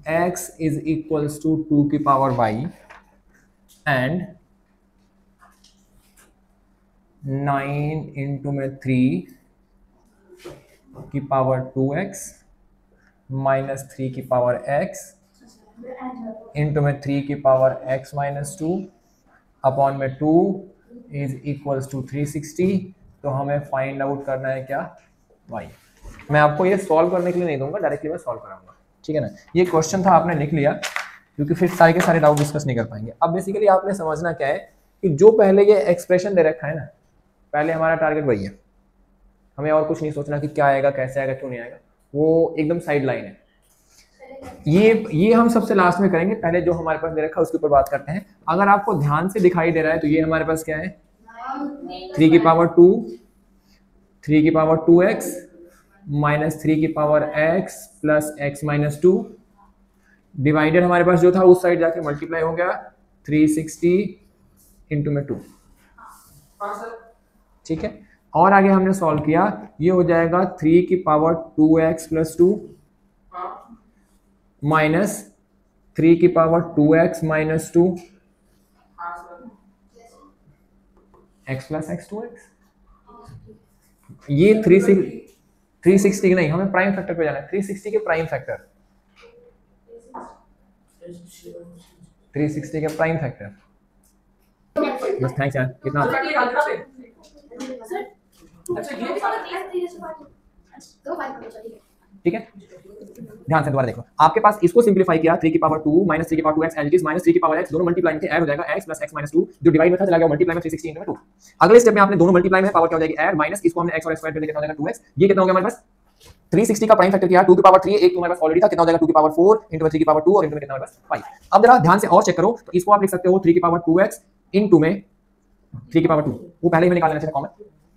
x is equals to 2 की power y and 9 into में 3 की पावर 2x माइनस 3 की पावर x इंटू में 3 की पावर x माइनस 2 अपॉन में 2 इज इक्वल्स टू 360। तो हमें फाइंड आउट करना है क्या, y। मैं आपको ये सॉल्व करने के लिए नहीं दूंगा, डायरेक्टली मैं सॉल्व कराऊंगा, ठीक है ना। ये क्वेश्चन था, आपने लिख लिया, क्योंकि फिर सारे के सारे डाउट डिस्कस नहीं कर पाएंगे। अब बेसिकली आपने समझना क्या है कि जो पहले ये एक्सप्रेशन दे रखा है ना, पहले हमारा टारगेट वही है, हमें और कुछ नहीं सोचना कि क्या आएगा, कैसे आएगा, क्यों नहीं आएगा, वो एकदम साइड लाइन है। ये हम सबसे लास्ट में करेंगे, पहले जो हमारे पास दे रखा है उसके ऊपर बात करते हैं। अगर आपको ध्यान से दिखाई दे रहा है तो ये हमारे पास क्या है, 3 की पावर 2, 3 की पावर 2x माइनस 3 की power x plus x minus 2 divided हमारे पास जो था उस साइड जाके मल्टीप्लाई हो गया 360 इंटू में 2, ठीक है। और आगे हमने सॉल्व किया, ये हो जाएगा 3 की पावर 2x प्लस 2 माइनस 3 की power 2x minus 2 x plus x 2x। ये 360 नहीं, हमें प्राइम फैक्टर पे जाना है, 360 के प्राइम फैक्टर, 360 के प्राइम फैक्टर। बस थैंक्स यार, कितना ठीक है। ध्यान से दोबारा देखो, आपके पास इसको सिंपलीफाई किया 3 की पावर 2 माइनस 3 की power 2x as it is minus 3 की पावर x, दोनों मल्टीप्लाई में थे, ऐड हो जाएगा x प्लस x माइनस 2, जो डिवाइड में था चला गया मल्टीप्लाई में 360 into 2। अगले स्टेप में आपने दोनों मल्टीप्लाई में पावर क्या हो जाएगी ऐड, माइनस इसको हमने x और x स्क्वायर पे कितना हो जाएगा 2x। ये कितना हो गया हमारे पास 360 का प्राइम फैक्टर किया 2 की पावर 3, एक तो हमारे पास ऑलरेडी था, कितना हो जाएगा 2 की पावर 4 into 3 की पावर 2 और into में कितना हमारे पास 5। अब जरा ध्यान से और चेक करो, तो इसको आप लिख सकते हो 3 की पावर 2x into में 3 की पावर 2, वो पहले ही मैं निकाल लेना चाहिए कॉमन,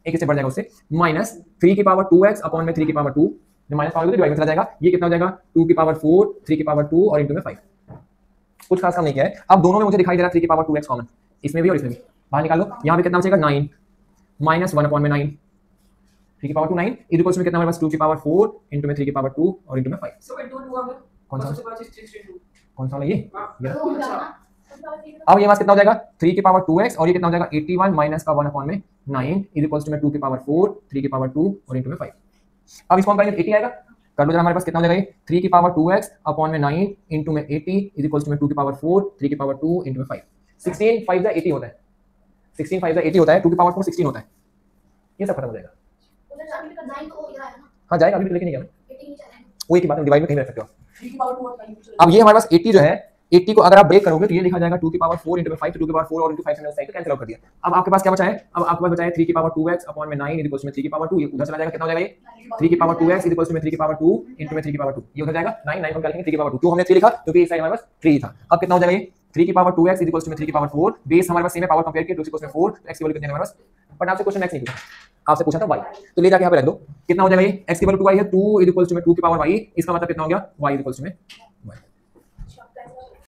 एक स्टेप बढ़ जाएगा उससे, माइनस 3 की पावर 2x अपॉन में 3 की पावर 2, जो माइनस पावर डिवाइड में चला जाएगा, ये कितना हो जाएगा 2 की पावर 4, 3 की पावर 2 और into में 5। कुछ खास काम नहीं किया है। अब दोनों में मुझे दिखाई दे रहा है 3 की पावर 2x कॉमन, इसमें भी और इसमें भी, बाहर निकाल लो। यहाँ पे कितना बचेगा 9 माइनस 1 अपॉन में 9, 3 की पावर 2 9 इक्वल्स में कितना हमारे पास 2 की पावर 4 into में 3 की पावर 2 और into में 5। कौन सा वाला ये अब ये पास कितना हो जाएगा 3 की पावर 2x और ये कितना हो जाएगा 81 माइनस का 1 अपॉन में 9 इक्वल्स टू में 2 की पावर 4, 3 की पावर 2 और into में 5। अब इसको हम करेंगे 80 आएगा, कर लो जरा, हमारे पास कितना हो जाएगा ये 3 की पावर 2x अपॉन में 9 into में 80 इक्वल्स टू में 2 की पावर 4, 3 की पावर 2 into में 5। 16 5 जा 80 होता है, 16 5 जा 80 होता है, 2 की पावर 4 16 होता है, ये सब खत्म हो जाएगा। हाँ जाएगा, अभी लेके नहीं गया मैं, वो एक ही बात है, डिवाइड में कहीं रख सकते हो। अब ये हमारे पास 80 जो है, 80 को अगर आप ब्रेक करोगे तो ये लिखा जाएगा 2 की पावर 4 into में 5, तो 2 की पावर 4 और into 5 से मैंने कैंसिल आउट कर दिया। अब आपके पास क्या बचा है, अब आपके पास बचा है 3 की पावर 2x अपॉन में 9 इक्वल्स में 3 की पावर 2, ये उधर चला जाएगा, कितना हो जाएगा ये 3 की पावर 2x इक्वल्स में 3 की पावर 2 into में 3 की पावर 2, ये उधर जाएगा 9 9 को निकालेंगे 3 की पावर 2, क्यों हमने 3 लिखा क्योंकि इस साइड हमारे पास 3 था। अब कितना हो जाएगा ये 3 की पावर 2x इक्वल्स में 3 की पावर 4, बेस हमारे पास सेम है, पावर कंपेयर किया 2 इक्वल्स में 4, तो x की वैल्यू कितनी है हमारे पास, बट आपसे क्वेश्चन x नहीं पूछा, आपसे पूछा था y, तो ले जाके यहाँ पे रख दो, कितना हो जाएगा ये x की वैल्यू 2y है, 2 इक्वल्स टू में 2 की पावर y, इसका मतलब कितना हो गया y इक्वल्स टू में y।